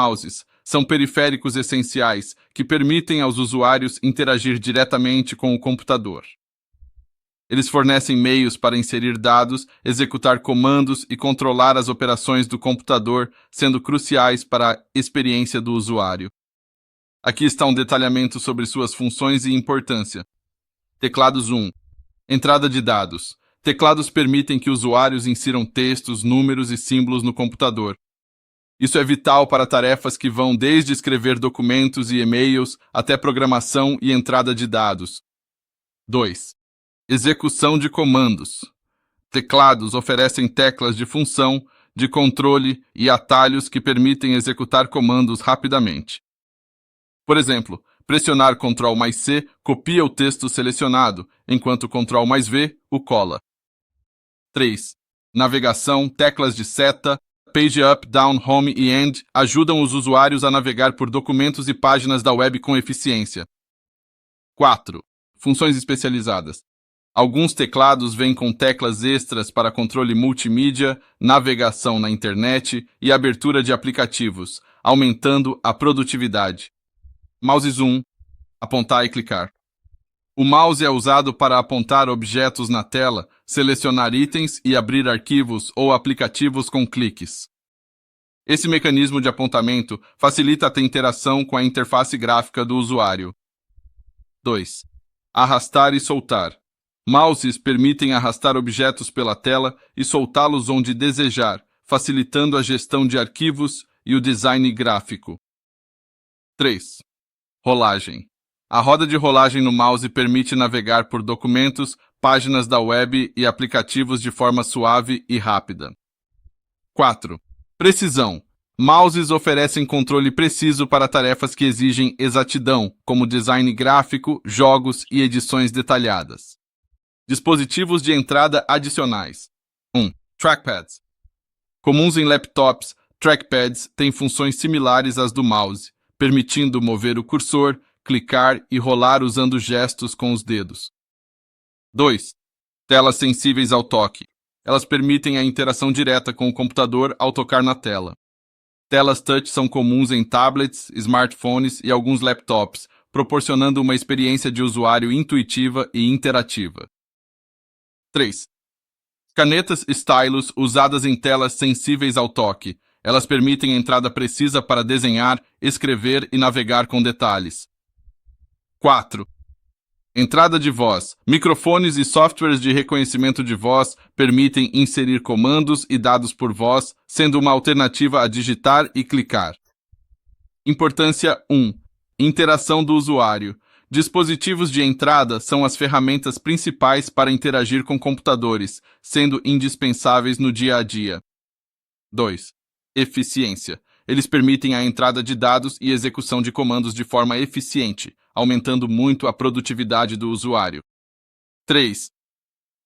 mouses são periféricos essenciais que permitem aos usuários interagir diretamente com o computador. Eles fornecem meios para inserir dados, executar comandos e controlar as operações do computador, sendo cruciais para a experiência do usuário. Aqui está um detalhamento sobre suas funções e importância. Teclados 1. Entrada de dados. Teclados permitem que usuários insiram textos, números e símbolos no computador. Isso é vital para tarefas que vão desde escrever documentos e e-mails até programação e entrada de dados. 2. Execução de comandos. Teclados oferecem teclas de função, de controle e atalhos que permitem executar comandos rapidamente. Por exemplo, pressionar Ctrl+C copia o texto selecionado, enquanto Ctrl+V o cola. 3. Navegação, teclas de seta, Page Up, Down, Home e End ajudam os usuários a navegar por documentos e páginas da web com eficiência. 4. Funções especializadas. Alguns teclados vêm com teclas extras para controle multimídia, navegação na internet e abertura de aplicativos, aumentando a produtividade. Mouse zoom, apontar e clicar. O mouse é usado para apontar objetos na tela, selecionar itens e abrir arquivos ou aplicativos com cliques. Esse mecanismo de apontamento facilita a interação com a interface gráfica do usuário. 2. Arrastar e soltar. Mouses permitem arrastar objetos pela tela e soltá-los onde desejar, facilitando a gestão de arquivos e o design gráfico. 3. Rolagem. A roda de rolagem no mouse permite navegar por documentos, páginas da web e aplicativos de forma suave e rápida. 4. Precisão. Mouses oferecem controle preciso para tarefas que exigem exatidão, como design gráfico, jogos e edições detalhadas. Dispositivos de entrada adicionais. 1. Trackpads. Comuns em laptops, trackpads têm funções similares às do mouse, permitindo mover o cursor, clicar e rolar usando gestos com os dedos. 2. Telas sensíveis ao toque. Elas permitem a interação direta com o computador ao tocar na tela. Telas touch são comuns em tablets, smartphones e alguns laptops, proporcionando uma experiência de usuário intuitiva e interativa. 3. Canetas stylus usadas em telas sensíveis ao toque. Elas permitem a entrada precisa para desenhar, escrever e navegar com detalhes. 4. Entrada de voz. Microfones e softwares de reconhecimento de voz permitem inserir comandos e dados por voz, sendo uma alternativa a digitar e clicar. Importância 1. Interação do usuário. Dispositivos de entrada são as ferramentas principais para interagir com computadores, sendo indispensáveis no dia a dia. 2. Eficiência. Eles permitem a entrada de dados e execução de comandos de forma eficiente, aumentando muito a produtividade do usuário. 3.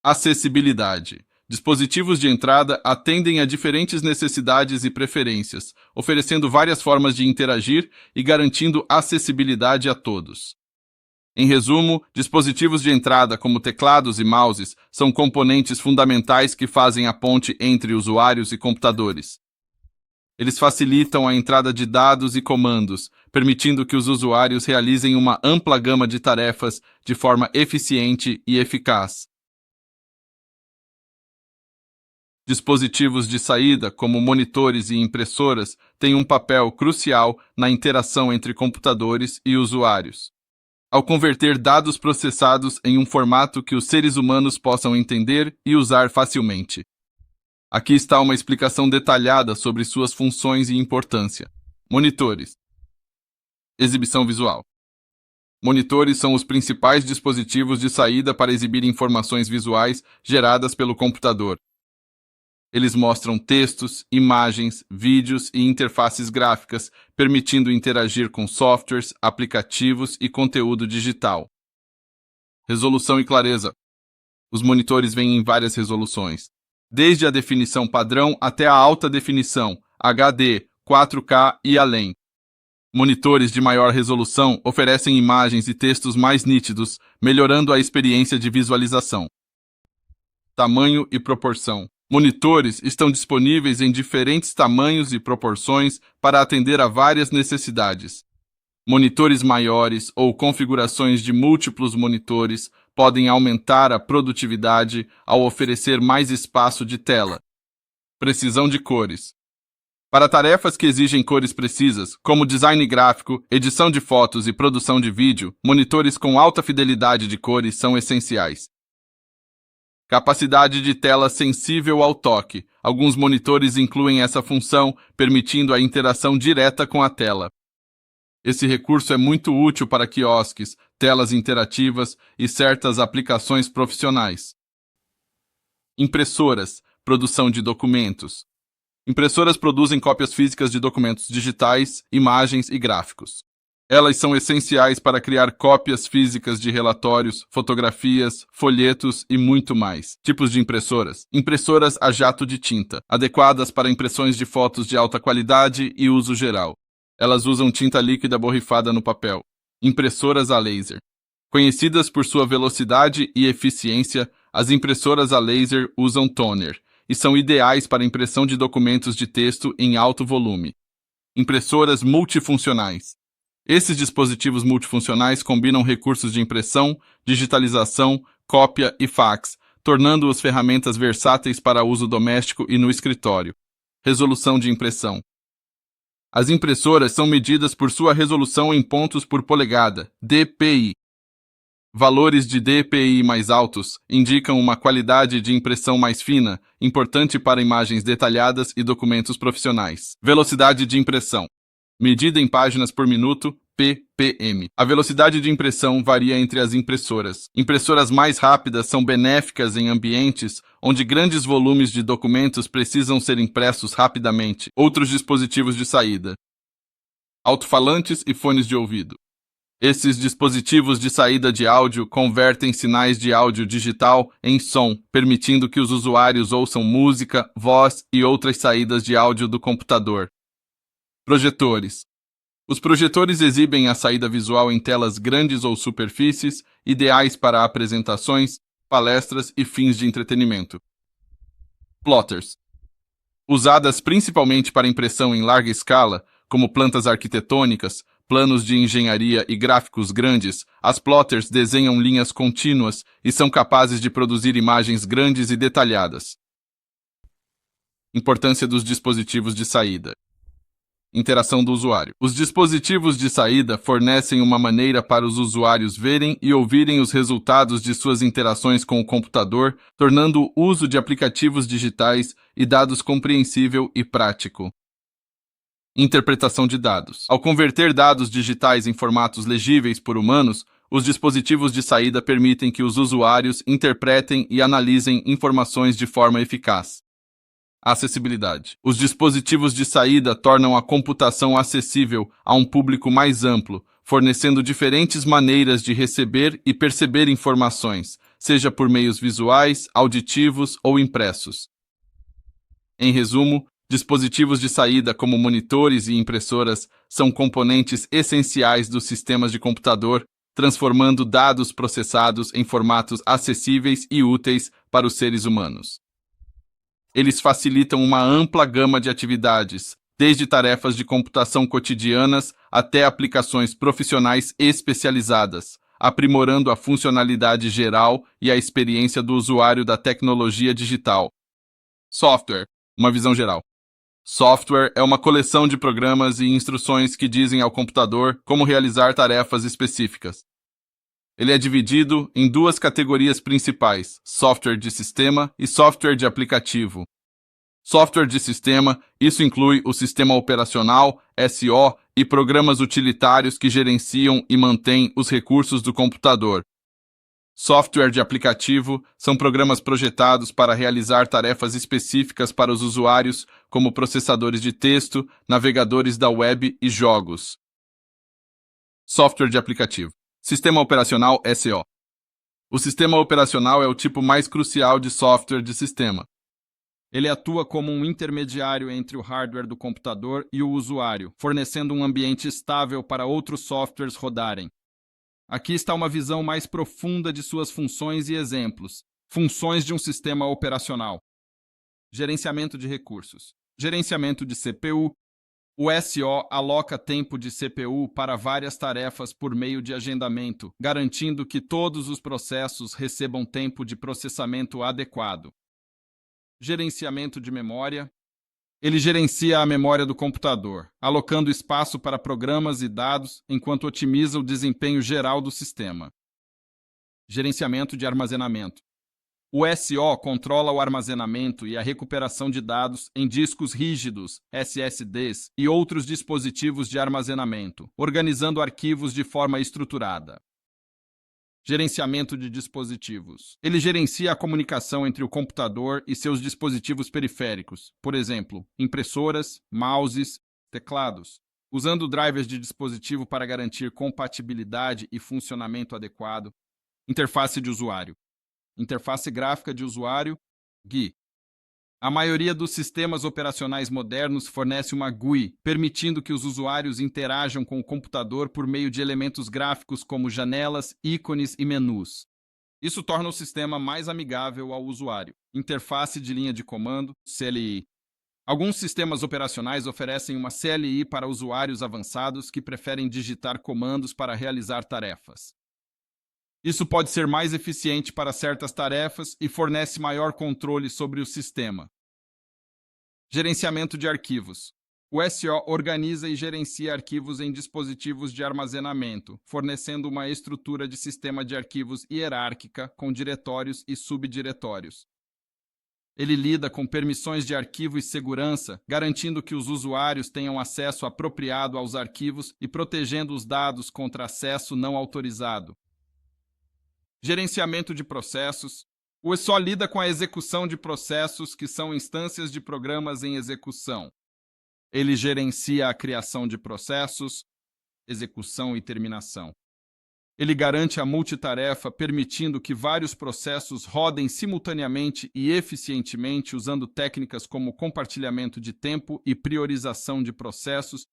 Acessibilidade. Dispositivos de entrada atendem a diferentes necessidades e preferências, oferecendo várias formas de interagir e garantindo acessibilidade a todos. Em resumo, dispositivos de entrada como teclados e mouses são componentes fundamentais que fazem a ponte entre usuários e computadores. Eles facilitam a entrada de dados e comandos, permitindo que os usuários realizem uma ampla gama de tarefas de forma eficiente e eficaz. Dispositivos de saída, como monitores e impressoras, têm um papel crucial na interação entre computadores e usuários. Ao converter dados processados em um formato que os seres humanos possam entender e usar facilmente. Aqui está uma explicação detalhada sobre suas funções e importância. Monitores. Exibição visual. Monitores são os principais dispositivos de saída para exibir informações visuais geradas pelo computador. Eles mostram textos, imagens, vídeos e interfaces gráficas, permitindo interagir com softwares, aplicativos e conteúdo digital. Resolução e clareza. Os monitores vêm em várias resoluções, desde a definição padrão até a alta definição, HD, 4K e além. Monitores de maior resolução oferecem imagens e textos mais nítidos, melhorando a experiência de visualização. Tamanho e proporção. Monitores estão disponíveis em diferentes tamanhos e proporções para atender a várias necessidades. Monitores maiores ou configurações de múltiplos monitores podem aumentar a produtividade ao oferecer mais espaço de tela. Precisão de cores. Para tarefas que exigem cores precisas, como design gráfico, edição de fotos e produção de vídeo, monitores com alta fidelidade de cores são essenciais. Capacidade de tela sensível ao toque. Alguns monitores incluem essa função, permitindo a interação direta com a tela. Esse recurso é muito útil para quiosques, telas interativas e certas aplicações profissionais. Impressoras, produção de documentos. Impressoras produzem cópias físicas de documentos digitais, imagens e gráficos. Elas são essenciais para criar cópias físicas de relatórios, fotografias, folhetos e muito mais. Tipos de impressoras. Impressoras a jato de tinta, adequadas para impressões de fotos de alta qualidade e uso geral. Elas usam tinta líquida borrifada no papel. Impressoras a laser. Conhecidas por sua velocidade e eficiência, as impressoras a laser usam toner e são ideais para impressão de documentos de texto em alto volume. Impressoras multifuncionais. Esses dispositivos multifuncionais combinam recursos de impressão, digitalização, cópia e fax, tornando-os ferramentas versáteis para uso doméstico e no escritório. Resolução de impressão. As impressoras são medidas por sua resolução em pontos por polegada, DPI. Valores de DPI mais altos indicam uma qualidade de impressão mais fina, importante para imagens detalhadas e documentos profissionais. Velocidade de impressão. Medida em páginas por minuto, ppm. A velocidade de impressão varia entre as impressoras. Impressoras mais rápidas são benéficas em ambientes onde grandes volumes de documentos precisam ser impressos rapidamente. Outros dispositivos de saída. Alto-falantes e fones de ouvido. Esses dispositivos de saída de áudio convertem sinais de áudio digital em som, permitindo que os usuários ouçam música, voz e outras saídas de áudio do computador. Projetores. Os projetores exibem a saída visual em telas grandes ou superfícies, ideais para apresentações, palestras e fins de entretenimento. Plotters. Usadas principalmente para impressão em larga escala, como plantas arquitetônicas, planos de engenharia e gráficos grandes, as plotters desenham linhas contínuas e são capazes de produzir imagens grandes e detalhadas. Importância dos dispositivos de saída. Interação do usuário. Os dispositivos de saída fornecem uma maneira para os usuários verem e ouvirem os resultados de suas interações com o computador, tornando o uso de aplicativos digitais e dados compreensível e prático. Interpretação de dados. Ao converter dados digitais em formatos legíveis por humanos, os dispositivos de saída permitem que os usuários interpretem e analisem informações de forma eficaz. Acessibilidade. Os dispositivos de saída tornam a computação acessível a um público mais amplo, fornecendo diferentes maneiras de receber e perceber informações, seja por meios visuais, auditivos ou impressos. Em resumo, dispositivos de saída como monitores e impressoras são componentes essenciais dos sistemas de computador, transformando dados processados em formatos acessíveis e úteis para os seres humanos. Eles facilitam uma ampla gama de atividades, desde tarefas de computação cotidianas até aplicações profissionais especializadas, aprimorando a funcionalidade geral e a experiência do usuário da tecnologia digital. Software, uma visão geral. Software é uma coleção de programas e instruções que dizem ao computador como realizar tarefas específicas. Ele é dividido em duas categorias principais, software de sistema e software de aplicativo. Software de sistema, isso inclui o sistema operacional, SO, e programas utilitários que gerenciam e mantêm os recursos do computador. Software de aplicativo são programas projetados para realizar tarefas específicas para os usuários, como processadores de texto, navegadores da web e jogos. Software de aplicativo. Sistema operacional SO. O sistema operacional é o tipo mais crucial de software de sistema. Ele atua como um intermediário entre o hardware do computador e o usuário, fornecendo um ambiente estável para outros softwares rodarem. Aqui está uma visão mais profunda de suas funções e exemplos. Funções de um sistema operacional. Gerenciamento de recursos. Gerenciamento de CPU. O SO aloca tempo de CPU para várias tarefas por meio de agendamento, garantindo que todos os processos recebam tempo de processamento adequado. Gerenciamento de memória. Ele gerencia a memória do computador, alocando espaço para programas e dados enquanto otimiza o desempenho geral do sistema. Gerenciamento de armazenamento. O SO controla o armazenamento e a recuperação de dados em discos rígidos, SSDs, e outros dispositivos de armazenamento, organizando arquivos de forma estruturada. Gerenciamento de dispositivos. Ele gerencia a comunicação entre o computador e seus dispositivos periféricos, por exemplo, impressoras, mouses, teclados, usando drivers de dispositivo para garantir compatibilidade e funcionamento adequado. Interface de usuário. Interface gráfica de usuário, GUI. A maioria dos sistemas operacionais modernos fornece uma GUI, permitindo que os usuários interajam com o computador por meio de elementos gráficos como janelas, ícones e menus. Isso torna o sistema mais amigável ao usuário. Interface de linha de comando, CLI. Alguns sistemas operacionais oferecem uma CLI para usuários avançados que preferem digitar comandos para realizar tarefas. Isso pode ser mais eficiente para certas tarefas e fornece maior controle sobre o sistema. Gerenciamento de arquivos. O SO organiza e gerencia arquivos em dispositivos de armazenamento, fornecendo uma estrutura de sistema de arquivos hierárquica com diretórios e subdiretórios. Ele lida com permissões de arquivo e segurança, garantindo que os usuários tenham acesso apropriado aos arquivos e protegendo os dados contra acesso não autorizado. Gerenciamento de processos. O SO lida com a execução de processos que são instâncias de programas em execução. Ele gerencia a criação de processos, execução e terminação. Ele garante a multitarefa, permitindo que vários processos rodem simultaneamente e eficientemente usando técnicas como compartilhamento de tempo e priorização de processos,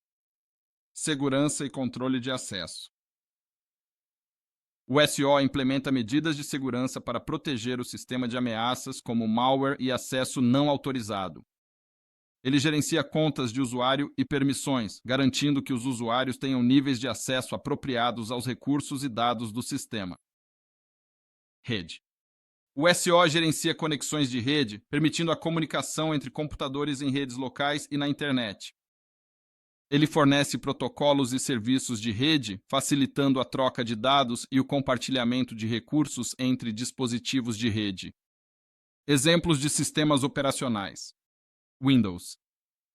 segurança e controle de acesso. O SO implementa medidas de segurança para proteger o sistema de ameaças como malware e acesso não autorizado. Ele gerencia contas de usuário e permissões, garantindo que os usuários tenham níveis de acesso apropriados aos recursos e dados do sistema. Rede. O SO gerencia conexões de rede, permitindo a comunicação entre computadores em redes locais e na internet. Ele fornece protocolos e serviços de rede, facilitando a troca de dados e o compartilhamento de recursos entre dispositivos de rede. Exemplos de sistemas operacionais. Windows.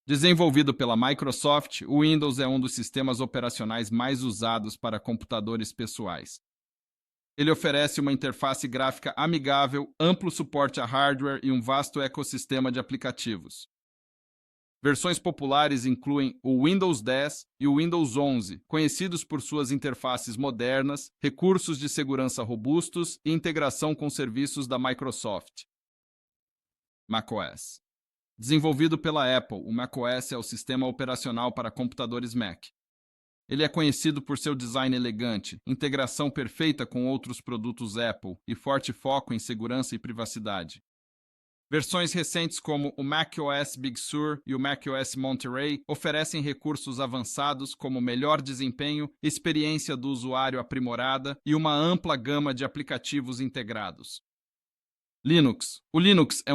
Desenvolvido pela Microsoft, o Windows é um dos sistemas operacionais mais usados para computadores pessoais. Ele oferece uma interface gráfica amigável, amplo suporte a hardware e um vasto ecossistema de aplicativos. Versões populares incluem o Windows 10 e o Windows 11, conhecidos por suas interfaces modernas, recursos de segurança robustos e integração com serviços da Microsoft. macOS. Desenvolvido pela Apple, o macOS é o sistema operacional para computadores Mac. Ele é conhecido por seu design elegante, integração perfeita com outros produtos Apple e forte foco em segurança e privacidade. Versões recentes como o macOS Big Sur e o macOS Monterey oferecem recursos avançados como melhor desempenho, experiência do usuário aprimorada e uma ampla gama de aplicativos integrados. Linux. O Linux é um